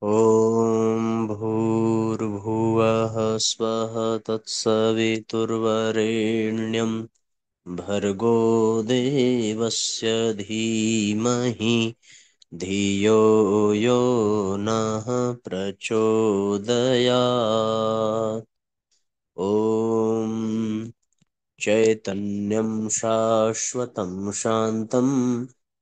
ॐ भूर्भुवः स्वः तत्सवितुर्वरेण्यं भर्गो देवस्य धीमहि धियो यो नः प्रचोदयात्। ॐ चैतन्यं शाश्वतं शान्तं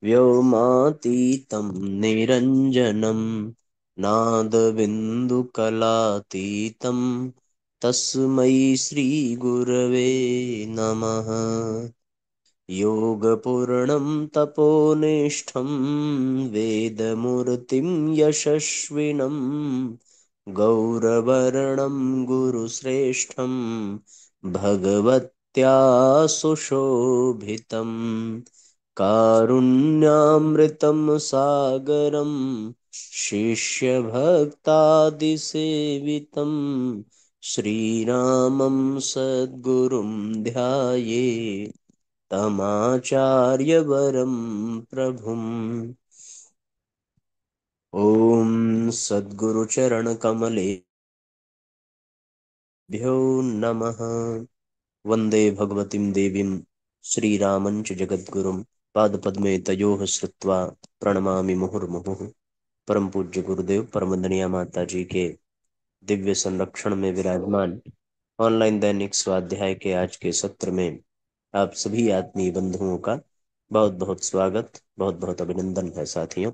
व्योमातीतं निरञ्जनं नादबिन्दुकलातीतं तस्मै श्रीगुरवे नमः। योगपूर्णं तपोनिष्ठं वेदमूर्तिं यशस्विनं गौरवर्णं गुरुश्रेष्ठं भगवत्या सुशोभितं कारुण्यामृतं सागरं शिष्यभक्तादिसेवितं श्रीरामं सद्गुरुं ध्याये तमाचार्यवरं प्रभुम्। ॐ सद्गुरुचरणकमलेभ्यो नमः। वन्दे भगवतीं देवीं श्रीरामञ्च जगद्गुरुं पादपद्मे तयोः श्रुत्वा प्रणमामि मुहुर्मुहुः। परम पूज्य गुरुदेव परमदनिया माता जी के दिव्य संरक्षण में विराजमान ऑनलाइन दैनिक स्वाध्याय के आज के सत्र में आप सभी आत्मीय बंधुओं का बहुत बहुत स्वागत, बहुत बहुत अभिनंदन है। साथियों,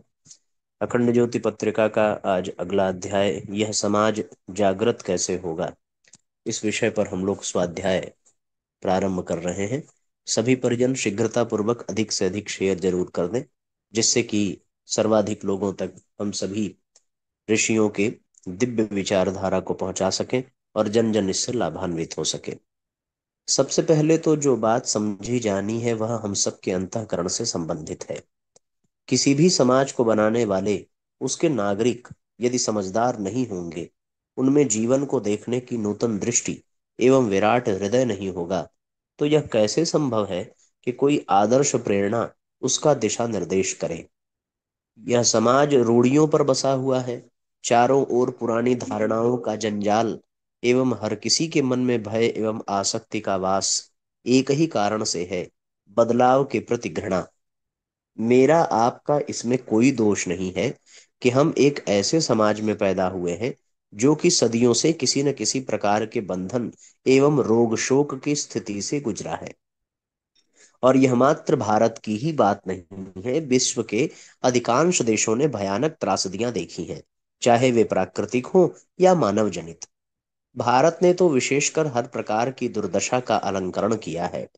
अखंड ज्योति पत्रिका का आज अगला अध्याय, यह समाज जागृत कैसे होगा, इस विषय पर हम लोग स्वाध्याय प्रारंभ कर रहे हैं। सभी परिजन शीघ्रता पूर्वक अधिक से अधिक शेयर जरूर कर दें, जिससे कि सर्वाधिक लोगों तक हम सभी ऋषियों के दिव्य विचारधारा को पहुंचा सकें और जन जन इससे लाभान्वित हो सके। सबसे पहले तो जो बात समझी जानी है वह हम सबके अंतःकरण से संबंधित है। किसी भी समाज को बनाने वाले, उसके नागरिक यदि समझदार नहीं होंगे, उनमें जीवन को देखने की नूतन दृष्टि एवं विराट हृदय नहीं होगा, तो यह कैसे संभव है कि कोई आदर्श प्रेरणा उसका दिशा निर्देश करे। यह समाज रूढ़ियों पर बसा हुआ है। चारों ओर पुरानी धारणाओं का जंजाल एवं हर किसी के मन में भय एवं आसक्ति का वास। एक ही कारण से है, बदलाव के प्रति घृणा। मेरा आपका इसमें कोई दोष नहीं है कि हम एक ऐसे समाज में पैदा हुए हैं जो कि सदियों से किसी न किसी प्रकार के बंधन एवं रोग शोक की स्थिति से गुजरा है। और यह मात्र भारत की ही बात नहीं है, विश्व के अधिकांश देशों ने भयानक त्रासदियां देखी हैं, चाहे वे प्राकृतिक हो या मानव जनित। भारत ने तो विशेषकर हर प्रकार की दुर्दशा का अलंकरण किया है,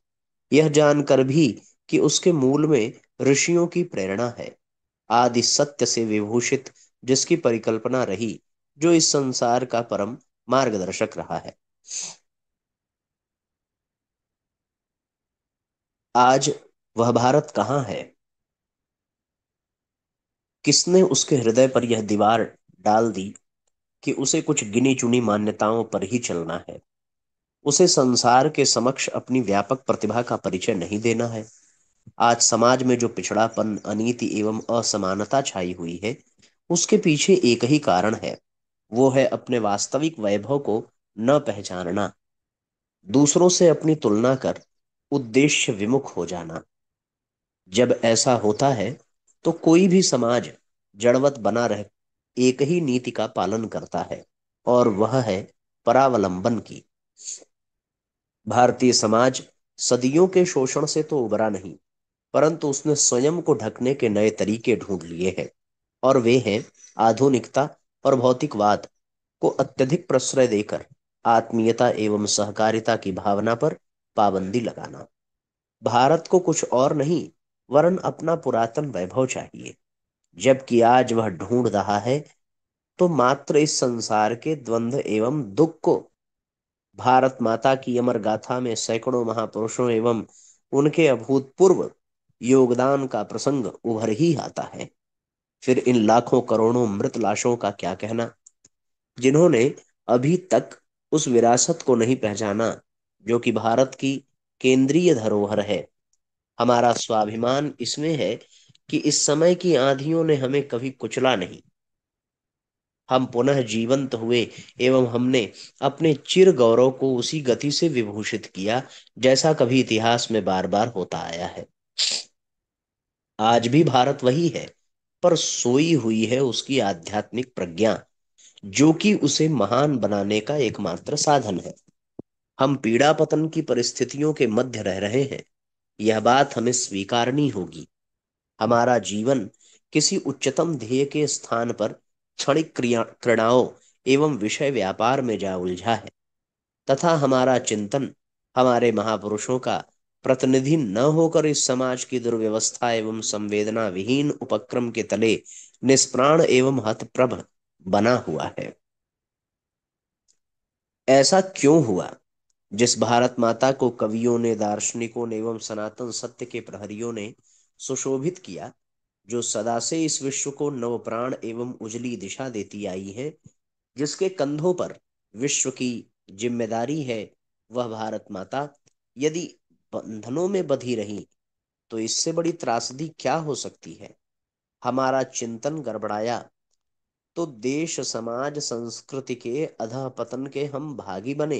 यह जानकर भी कि उसके मूल में ऋषियों की प्रेरणा है, आदि सत्य से विभूषित जिसकी परिकल्पना रही, जो इस संसार का परम मार्गदर्शक रहा है। आज वह भारत कहाँ है? किसने उसके हृदय पर यह दीवार डाल दी कि उसे कुछ गिनी चुनी मान्यताओं पर ही चलना है, उसे संसार के समक्ष अपनी व्यापक प्रतिभा का परिचय नहीं देना है। आज समाज में जो पिछड़ापन, अनीति एवं असमानता छाई हुई है, उसके पीछे एक ही कारण है, वो है अपने वास्तविक वैभव को न पहचानना, दूसरों से अपनी तुलना कर उद्देश्य विमुख हो जाना। जब ऐसा होता है तो कोई भी समाज जड़वत बना रह एक ही नीति का पालन करता है, और वह है परावलंबन की। भारतीय समाज सदियों के शोषण से तो उबरा नहीं, परंतु उसने स्वयं को ढकने के नए तरीके ढूंढ लिए हैं, और वे हैं आधुनिकता और भौतिकवाद को अत्यधिक प्रश्रय देकर आत्मीयता एवं सहकारिता की भावना पर पाबंदी लगाना। भारत को कुछ और नहीं, वरन अपना पुरातन वैभव चाहिए, जबकि आज वह ढूंढ रहा है तो मात्र इस संसार के द्वंद्व एवं दुख को। भारत माता की अमर गाथा में सैकड़ों महापुरुषों एवं उनके अभूतपूर्व योगदान का प्रसंग उभर ही आता है। फिर इन लाखों करोड़ों मृत लाशों का क्या कहना, जिन्होंने अभी तक उस विरासत को नहीं पहचाना जो कि भारत की केंद्रीय धरोहर है। हमारा स्वाभिमान इसमें है कि इस समय की आंधियों ने हमें कभी कुचला नहीं, हम पुनः जीवंत हुए एवं हमने अपने चिर गौरव को उसी गति से विभूषित किया जैसा कभी इतिहास में बार बार होता आया है। आज भी भारत वही है, पर सोई हुई है उसकी आध्यात्मिक प्रज्ञा, जो कि उसे महान बनाने का एकमात्र साधन है। हम पीड़ा पतन की परिस्थितियों के मध्य रह रहे हैं, यह बात हमें स्वीकारनी होगी। हमारा जीवन किसी उच्चतम ध्येय के स्थान पर क्षणिक क्रीड़ाओं एवं विषय व्यापार में जा उलझा है, तथा हमारा चिंतन हमारे महापुरुषों का प्रतिनिधि न होकर इस समाज की दुर्व्यवस्था एवं संवेदना विहीन उपक्रम के तले निष्प्राण एवं हतप्रभ बना हुआ है। ऐसा क्यों हुआ? जिस भारत माता को कवियों ने, दार्शनिकों ने एवं सनातन सत्य के प्रहरियों ने सुशोभित किया, जो सदा से इस विश्व को नव प्राण एवं उजली दिशा देती आई है, जिसके कंधों पर विश्व की जिम्मेदारी है, वह भारत माता यदि बंधनों में बंधी रही तो इससे बड़ी त्रासदी क्या हो सकती है? हमारा चिंतन गड़बड़ाया तो देश समाज संस्कृति के अधःपतन के हम भागी बने।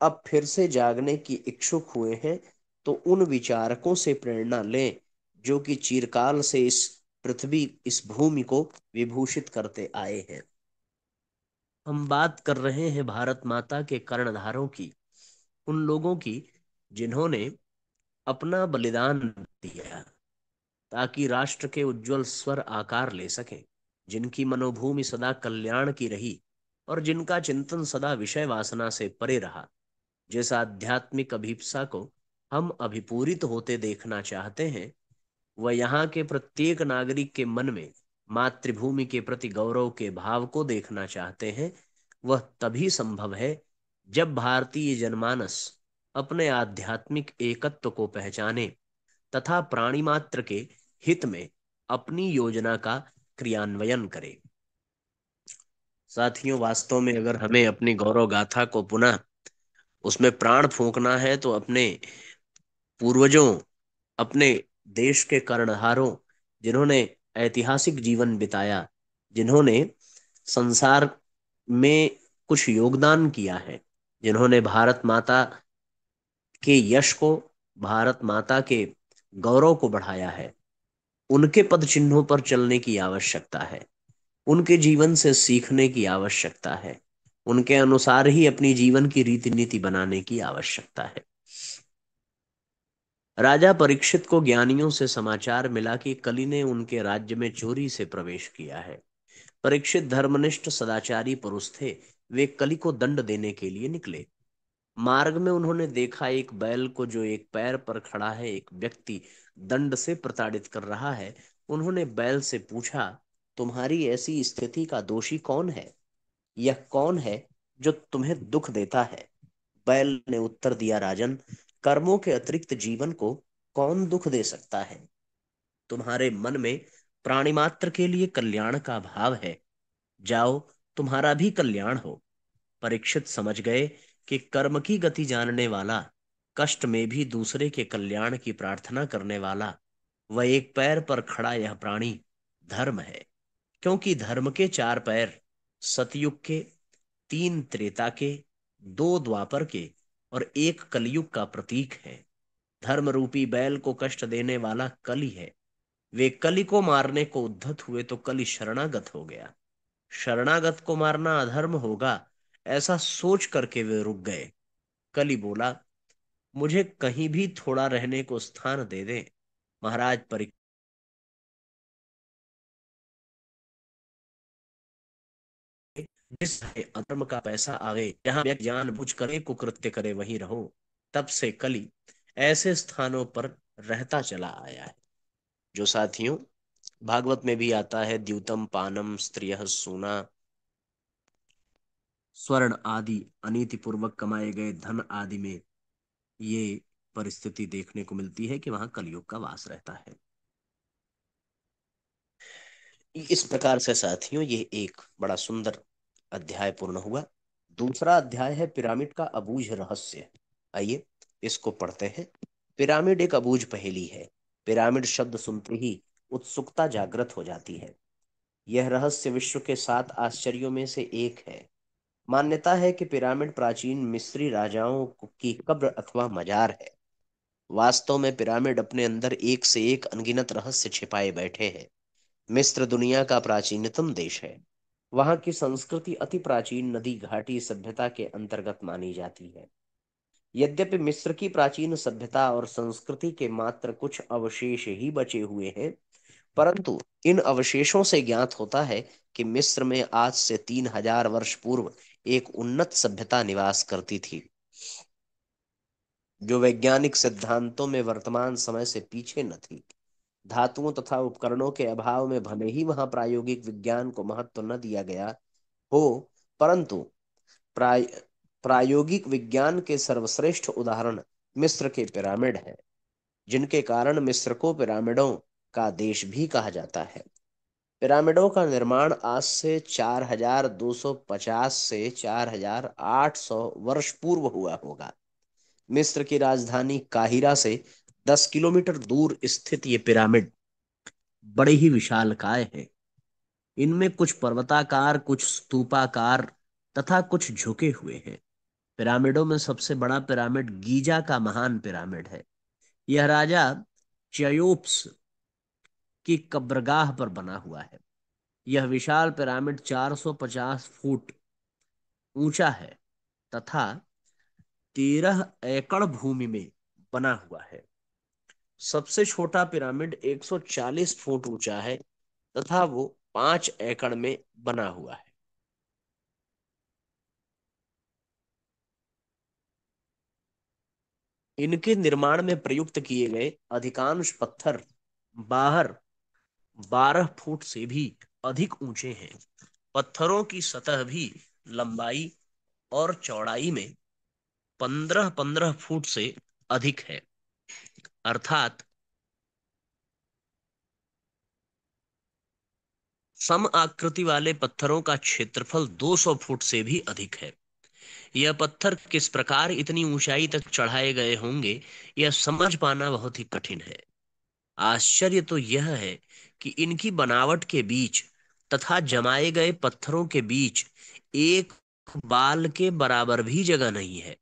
अब फिर से जागने की इच्छुक हुए हैं तो उन विचारकों से प्रेरणा लें जो कि चिरकाल से इस भूमि को विभूषित करते आए हैं। हम बात कर रहे हैं भारत माता के कर्णधारों की, उन लोगों की जिन्होंने अपना बलिदान दिया ताकि राष्ट्र के उज्जवल स्वर आकार ले सकें, जिनकी मनोभूमि सदा कल्याण की रही और जिनका चिंतन सदा विषय वासना से परे रहा। जिस आध्यात्मिक अभिप्सा को हम अभिपूरित होते देखना चाहते हैं, वह यहाँ के प्रत्येक नागरिक के मन में मातृभूमि के प्रति गौरव के भाव को देखना चाहते हैं। वह तभी संभव है जब भारतीय जनमानस अपने आध्यात्मिक एकत्व को पहचाने तथा प्राणी मात्र के हित में अपनी योजना का क्रियान्वयन करे। साथियों, वास्तव में अगर हमें अपनी गौरव गाथा को पुनः उसमें प्राण फूंकना है तो अपने पूर्वजों, अपने देश के कर्णधारों, जिन्होंने ऐतिहासिक जीवन बिताया, जिन्होंने संसार में कुछ योगदान किया है, जिन्होंने भारत माता के यश को, भारत माता के गौरव को बढ़ाया है, उनके पद चिन्हों पर चलने की आवश्यकता है। उनके जीवन से सीखने की आवश्यकता है। उनके अनुसार ही अपनी जीवन की रीति नीति बनाने की आवश्यकता है। राजा परीक्षित को ज्ञानियों से समाचार मिला कि कलि ने उनके राज्य में चोरी से प्रवेश किया है। परीक्षित धर्मनिष्ठ सदाचारी पुरुष थे। वे कलि को दंड देने के लिए निकले। मार्ग में उन्होंने देखा एक बैल को, जो एक पैर पर खड़ा है, एक व्यक्ति दंड से प्रताड़ित कर रहा है। उन्होंने बैल से पूछा, तुम्हारी ऐसी स्थिति का दोषी कौन है? यह कौन है जो तुम्हें दुख देता है? बैल ने उत्तर दिया, राजन, कर्मों के अतिरिक्त जीवन को कौन दुख दे सकता है? तुम्हारे मन में प्राणी मात्र के लिए कल्याण का भाव है, जाओ, तुम्हारा भी कल्याण हो। परीक्षित समझ गए कि कर्म की गति जानने वाला, कष्ट में भी दूसरे के कल्याण की प्रार्थना करने वाला, वह एक पैर पर खड़ा यह प्राणी धर्म है। क्योंकि धर्म के चार पैर सतयुग के, तीन त्रेता के, दो द्वापर के और एक कलयुग का प्रतीक है। धर्म रूपी बैल को कष्ट देने वाला कलि है। वे कलि को मारने को उद्धत हुए तो कलि शरणागत हो गया। शरणागत को मारना अधर्म होगा, ऐसा सोच करके वे रुक गए। कलि बोला, मुझे कहीं भी थोड़ा रहने को स्थान दे दें। महाराज परीक्षित, जिस अधर्म का पैसा आवे, जहां व्यक्ति जानबूझ करे कुकृत्य करे, वहीं रहो। तब से कलि ऐसे स्थानों पर रहता चला आया है। जो साथियों, भागवत में भी आता है, द्यूतम पानम स्त्रियः सूना, स्वर्ण आदि अनीति पूर्वक कमाए गए धन आदि में ये परिस्थिति देखने को मिलती है कि वहां कलयुग का वास रहता है। इस प्रकार से साथियों, ये एक बड़ा सुंदर अध्याय पूर्ण हुआ। दूसरा अध्याय है पिरामिड का अबूझ रहस्य। आइए इसको पढ़ते हैं। पिरामिड एक अबूझ पहेली है। पिरामिड शब्द सुनते ही उत्सुकता जागृत हो जाती है। यह रहस्य विश्व के 7 आश्चर्यों में से एक है। मान्यता है कि पिरामिड प्राचीन मिस्री राजाओं की कब्र अथवा मजार है। वास्तव में पिरामिड अपने अंदर एक से एक अनगिनत रहस्य छिपाए बैठे हैं। मिस्र दुनिया का प्राचीनतम देश है। वहां की संस्कृति अति प्राचीन नदी घाटी सभ्यता के अंतर्गत मानी जाती है। यद्यपि मिस्र की प्राचीन सभ्यता और संस्कृति के मात्र कुछ अवशेष ही बचे हुए हैं, परंतु इन अवशेषों से ज्ञात होता है कि मिस्र में आज से 3000 वर्ष पूर्व एक उन्नत सभ्यता निवास करती थी, जो वैज्ञानिक सिद्धांतों में वर्तमान समय से पीछे न थी। धातुओं तथा उपकरणों के अभाव में भले ही वहां प्रायोगिक विज्ञान को महत्व न दिया गया हो, परंतु प्राय प्रायोगिक विज्ञान के सर्वश्रेष्ठ उदाहरण मिस्र के पिरामिड हैं, जिनके कारण मिस्र को पिरामिडों का देश भी कहा जाता है। पिरामिडों का निर्माण आज से 4250 से 4800 वर्ष पूर्व हुआ होगा। मिस्र की राजधानी काहिरा से 10 किलोमीटर दूर स्थित ये पिरामिड बड़े ही विशालकाय हैं। इनमें कुछ पर्वताकार, कुछ स्तूपाकार तथा कुछ झुके हुए हैं। पिरामिडों में सबसे बड़ा पिरामिड गीजा का महान पिरामिड है। यह राजा चयोप्स की कब्रगाह पर बना हुआ है। यह विशाल पिरामिड 450 फुट ऊंचा है तथा 13 एकड़ भूमि में बना हुआ है। सबसे छोटा पिरामिड 140 फुट ऊंचा है तथा वो 5 एकड़ में बना हुआ है। इनके निर्माण में प्रयुक्त किए गए अधिकांश पत्थर बाहर 12 फुट से भी अधिक ऊंचे हैं। पत्थरों की सतह भी लंबाई और चौड़ाई में 15-15 फुट से अधिक है, अर्थात सम आकृति वाले पत्थरों का क्षेत्रफल 200 फुट से भी अधिक है। यह पत्थर किस प्रकार इतनी ऊंचाई तक चढ़ाए गए होंगे, यह समझ पाना बहुत ही कठिन है। आश्चर्य तो यह है कि इनकी बनावट के बीच तथा जमाए गए पत्थरों के बीच एक बाल के बराबर भी जगह नहीं है।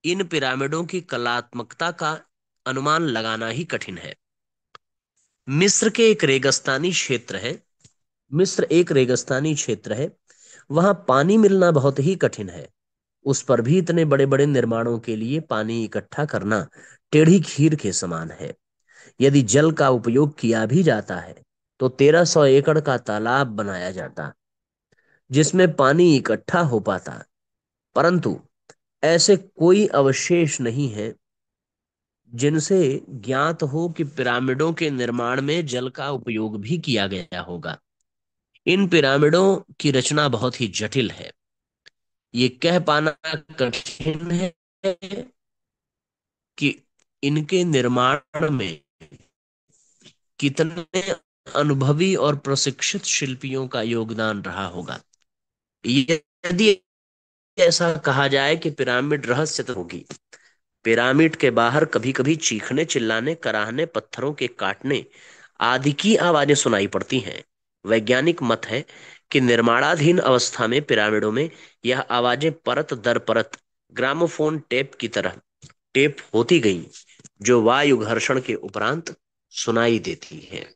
इन पिरामिडों की कलात्मकता का अनुमान लगाना ही कठिन है। मिस्र के एक रेगिस्तानी क्षेत्र है मिस्र एक रेगिस्तानी क्षेत्र है। वहां पानी मिलना बहुत ही कठिन है। उस पर भी इतने बड़े बड़े निर्माणों के लिए पानी इकट्ठा करना टेढ़ी खीर के समान है। यदि जल का उपयोग किया भी जाता है तो 1300 एकड़ का तालाब बनाया जाता, जिसमें पानी इकट्ठा हो पाता, परंतु ऐसे कोई अवशेष नहीं है जिनसे ज्ञात हो कि पिरामिडों के निर्माण में जल का उपयोग भी किया गया होगा। इन पिरामिडों की रचना बहुत ही जटिल है। ये कह पाना कठिन है कि इनके निर्माण में कितने अनुभवी और प्रशिक्षित शिल्पियों का योगदान रहा होगा। यदि ऐसा कहा जाए कि पिरामिड रहस्य तो होगी। पिरामिड के बाहर कभी कभी चीखने, चिल्लाने, कराहने, पत्थरों के काटने आदि की आवाजें सुनाई पड़ती हैं। वैज्ञानिक मत है कि निर्माणाधीन अवस्था में पिरामिडों में यह आवाजें परत दर परत ग्रामोफोन टेप की तरह टेप होती गईं, जो वायु घर्षण के उपरांत सुनाई देती हैं।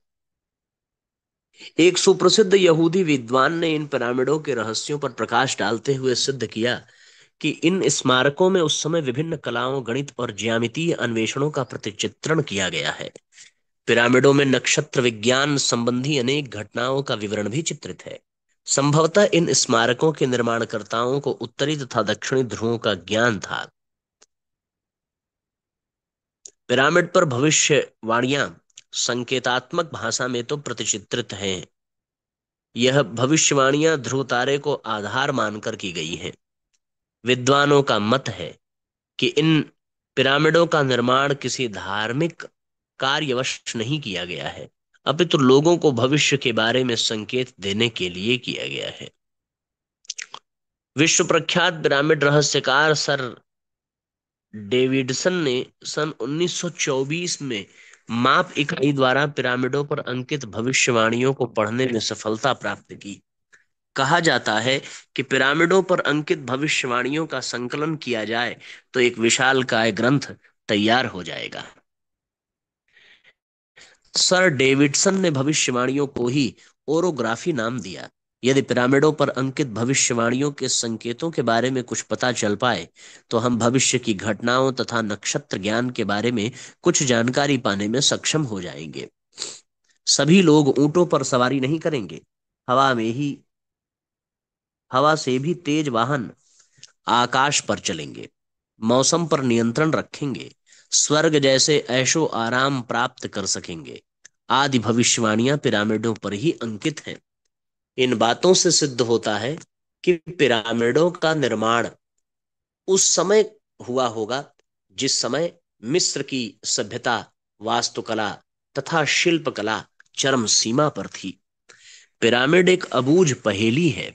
एक सुप्रसिद्ध यहूदी विद्वान ने इन पिरामिडों के रहस्यों पर प्रकाश डालते हुए सिद्ध किया कि इन स्मारकों में उस समय विभिन्न कलाओं, गणित और ज्यामितीय अन्वेषणों का प्रतिचित्रण किया गया है। पिरामिडों में नक्षत्र विज्ञान संबंधी अनेक घटनाओं का विवरण भी चित्रित है। संभवतः इन स्मारकों के निर्माणकर्ताओं को उत्तरी तथा दक्षिणी ध्रुवों का ज्ञान था। पिरामिड पर भविष्यवाणियां संकेतात्मक भाषा में तो प्रतिचित्रित हैं। यह भविष्यवाणियां ध्रुव तारे को आधार मानकर की गई हैं। विद्वानों का मत है कि इन पिरामिडों का निर्माण किसी धार्मिक कार्यवश नहीं किया गया है, अपितु लोगों को भविष्य के बारे में संकेत देने के लिए किया गया है। विश्व प्रख्यात पिरामिड रहस्यकार सर डेविडसन ने सन 1924 में माप इकाई द्वारा पिरामिडों पर अंकित भविष्यवाणियों को पढ़ने में सफलता प्राप्त की। कहा जाता है कि पिरामिडों पर अंकित भविष्यवाणियों का संकलन किया जाए तो एक विशालकाय ग्रंथ तैयार हो जाएगा। सर डेविडसन ने भविष्यवाणियों को ही ओरोग्राफी नाम दिया। यदि पिरामिडों पर अंकित भविष्यवाणियों के संकेतों के बारे में कुछ पता चल पाए तो हम भविष्य की घटनाओं तथा नक्षत्र ज्ञान के बारे में कुछ जानकारी पाने में सक्षम हो जाएंगे। सभी लोग ऊंटों पर सवारी नहीं करेंगे। हवा में ही हवा से भी तेज वाहन आकाश पर चलेंगे। मौसम पर नियंत्रण रखेंगे। स्वर्ग जैसे ऐशो आराम प्राप्त कर सकेंगे। आदि भविष्यवाणियां पिरामिडों पर ही अंकित हैं। इन बातों से सिद्ध होता है कि पिरामिडों का निर्माण उस समय हुआ होगा जिस समय मिस्र की सभ्यता, वास्तुकला तथा शिल्पकला चरम सीमा पर थी। पिरामिड एक अबूझ पहेली है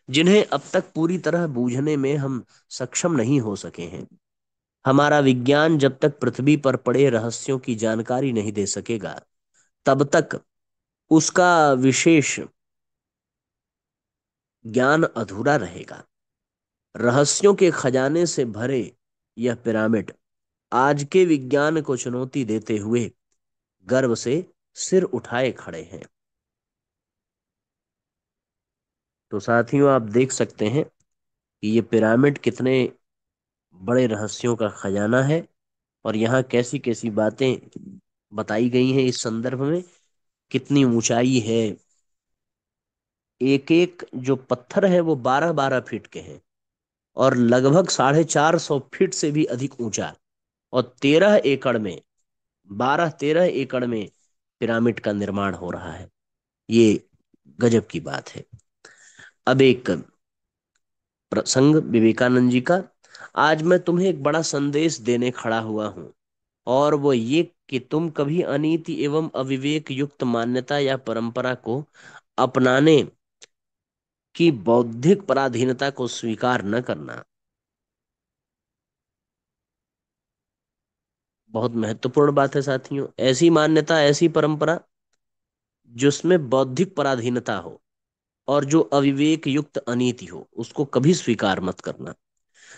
जिन्हें अब तक पूरी तरह बूझने में हम सक्षम नहीं हो सके हैं। हमारा विज्ञान जब तक पृथ्वी पर पड़े रहस्यों की जानकारी नहीं दे सकेगा तब तक उसका विशेष ज्ञान अधूरा रहेगा। रहस्यों के खजाने से भरे यह पिरामिड आज के विज्ञान को चुनौती देते हुए गर्व से सिर उठाए खड़े हैं। तो साथियों, आप देख सकते हैं कि ये पिरामिड कितने बड़े रहस्यों का खजाना है और यहाँ कैसी कैसी बातें बताई गई हैं इस संदर्भ में। कितनी ऊंचाई है। एक एक जो पत्थर है वो 12-12 फीट के हैं और लगभग 450 फीट से भी अधिक ऊंचा। और 13 एकड़ में 12-13 एकड़ में पिरामिड का निर्माण हो रहा है। ये गजब की बात है। अब एक प्रसंग विवेकानंद जी का। आज मैं तुम्हें एक बड़ा संदेश देने खड़ा हुआ हूं और वो ये कि तुम कभी अनीति एवं अविवेक युक्त मान्यता या परंपरा को अपनाने की बौद्धिक पराधीनता को स्वीकार न करना। बहुत महत्वपूर्ण बात है साथियों। ऐसी मान्यता, ऐसी परंपरा जिसमें बौद्धिक पराधीनता हो और जो अविवेक युक्त अनीति हो उसको कभी स्वीकार मत करना।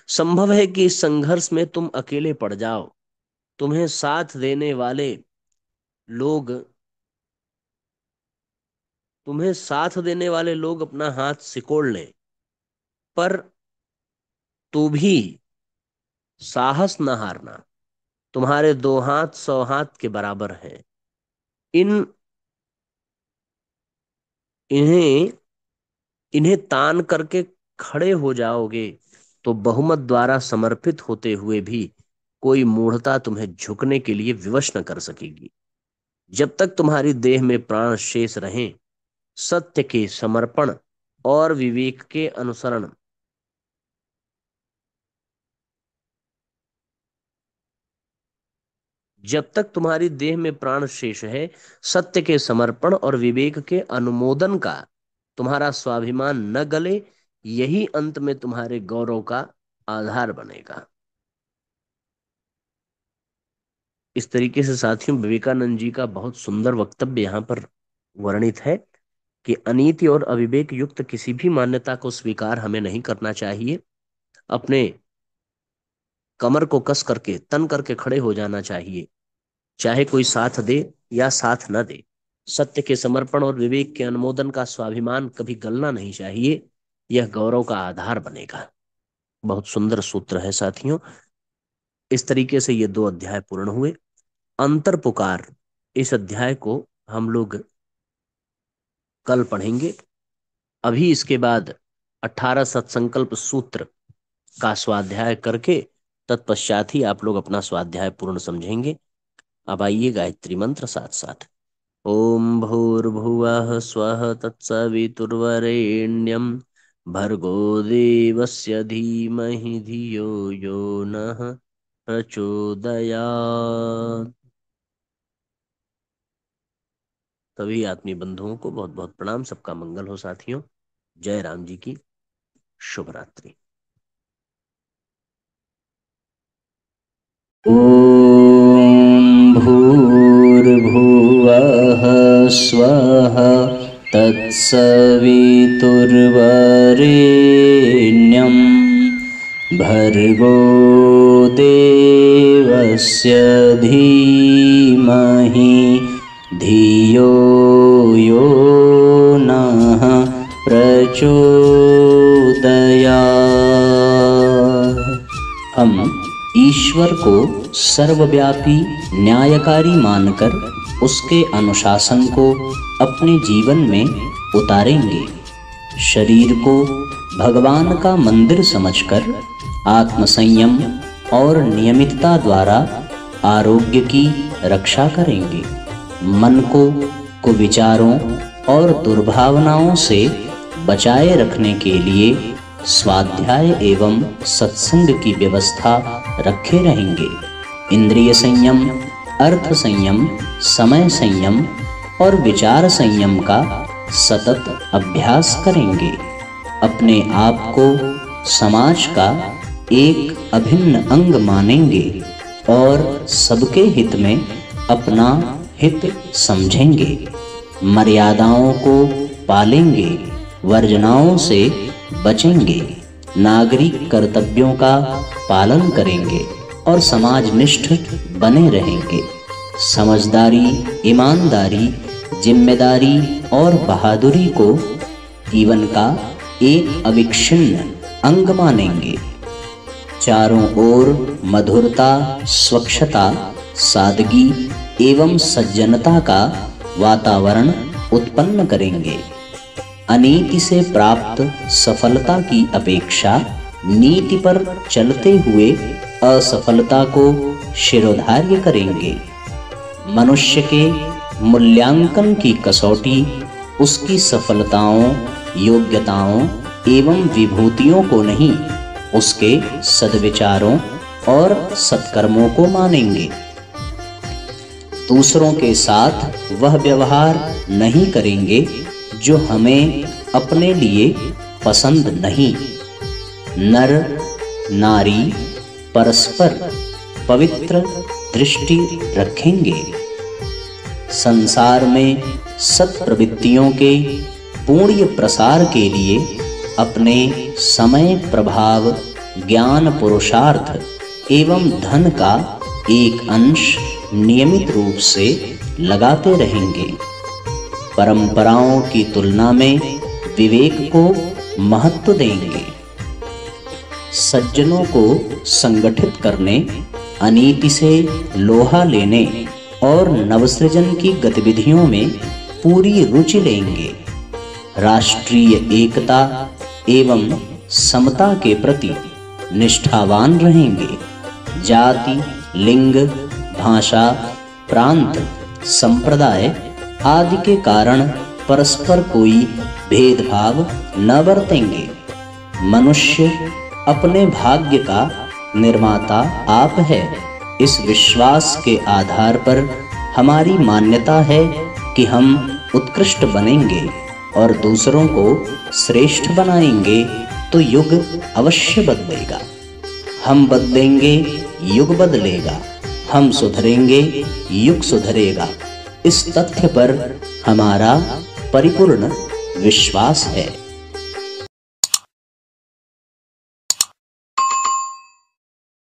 संभव है कि इस संघर्ष में तुम अकेले पड़ जाओ। तुम्हें साथ देने वाले लोग तुम्हें साथ देने वाले लोग अपना हाथ सिकोड़ लें, पर तू भी साहस न हारना। तुम्हारे 2 हाथ 100 हाथ के बराबर हैं। इन इन्हें इन्हें तान करके खड़े हो जाओगे तो बहुमत द्वारा समर्पित होते हुए भी कोई मूढ़ता तुम्हें झुकने के लिए विवश न कर सकेगी। जब तक तुम्हारी देह में प्राण शेष रहें, सत्य के समर्पण और विवेक के अनुसरण जब तक तुम्हारी देह में प्राण शेष है, सत्य के समर्पण और विवेक के अनुमोदन का तुम्हारा स्वाभिमान न गले, यही अंत में तुम्हारे गौरव का आधार बनेगा। इस तरीके से साथियों, विवेकानंद जी का बहुत सुंदर वक्तव्य यहाँ पर वर्णित है कि अनीति और अविवेक युक्त किसी भी मान्यता को स्वीकार हमें नहीं करना चाहिए। अपने कमर को कस करके तन करके खड़े हो जाना चाहिए, चाहे कोई साथ दे या साथ न दे। सत्य के समर्पण और विवेक के अनुमोदन का स्वाभिमान कभी गलना नहीं चाहिए। यह गौरव का आधार बनेगा। बहुत सुंदर सूत्र है साथियों। इस तरीके से ये 2 अध्याय पूर्ण हुए। अंतर पुकार, इस अध्याय को हम लोग कल पढ़ेंगे। अभी इसके बाद 18 सत्संकल्प सूत्र का स्वाध्याय करके तत्पश्चात ही आप लोग अपना स्वाध्याय पूर्ण समझेंगे। अब आइए गायत्री मंत्र साथ साथ। ओम भूर्भुवः स्वः तत्सवितुर्वरेण्यं भर्गो देवस्य धीमहि धियो यो नः प्रचोदयात्। सभी आत्मीय बंधुओं को बहुत बहुत प्रणाम। सबका मंगल हो साथियों। जय राम जी की। शुभ रात्रि। ओम भू भुवः स्वः तत्सवितुर्वरेण्यं भर्गो देवस्य धीमहि धियो यो नः प्रचोदयात्। हम ईश्वर को सर्वव्यापी न्यायकारी मानकर उसके अनुशासन को अपने जीवन में उतारेंगे। शरीर को भगवान का मंदिर समझकर आत्मसंयम और नियमितता द्वारा आरोग्य की रक्षा करेंगे। मन को कुविचारों और दुर्भावनाओं से बचाए रखने के लिए स्वाध्याय एवं सत्संग की व्यवस्था रखे रहेंगे। इंद्रिय संयम, अर्थ संयम, समय संयम और विचार संयम का सतत अभ्यास करेंगे। अपने आप को समाज का एक अभिन्न अंग मानेंगे और सबके हित में अपना हित समझेंगे। मर्यादाओं को पालेंगे, वर्जनाओं से बचेंगे, नागरिक कर्तव्यों का पालन करेंगे और समाजनिष्ठ बने रहेंगे। समझदारी, ईमानदारी, जिम्मेदारी और बहादुरी को जीवन का एक अविच्छिन्न अंग मानेंगे। चारों ओर मधुरता, स्वच्छता, सादगी एवं सज्जनता का वातावरण उत्पन्न करेंगे। अनीति से प्राप्त सफलता की अपेक्षा नीति पर चलते हुए असफलता को शिरोधार्य करेंगे। मनुष्य के मूल्यांकन की कसौटी उसकी सफलताओं, योग्यताओं एवं विभूतियों को नहीं, उसके सद्विचारों और सत्कर्मों को मानेंगे। दूसरों के साथ वह व्यवहार नहीं करेंगे जो हमें अपने लिए पसंद नहीं। नर नारी परस्पर पवित्र दृष्टि रखेंगे। संसार में सत्प्रवृत्तियों के पूर्ण प्रसार के लिए अपने समय, प्रभाव, ज्ञान, पुरुषार्थ एवं धन का एक अंश नियमित रूप से लगाते रहेंगे। परंपराओं की तुलना में विवेक को महत्व देंगे। सज्जनों को संगठित करने, अनीति से लोहा लेने और नवसृजन की गतिविधियों में पूरी रुचि लेंगे। राष्ट्रीय एकता एवं समता के प्रति निष्ठावान रहेंगे। जाति, लिंग, भाषा, प्रांत, संप्रदाय आदि के कारण परस्पर कोई भेदभाव न बरतेंगे। मनुष्य अपने भाग्य का निर्माता आप है। इस विश्वास के आधार पर हमारी मान्यता है कि हम उत्कृष्ट बनेंगे और दूसरों को श्रेष्ठ बनाएंगे तो युग अवश्य बदलेगा। हम बदलेंगे, युग बदलेगा। हम सुधरेंगे, युग सुधरेगा। इस तथ्य पर हमारा परिपूर्ण विश्वास है।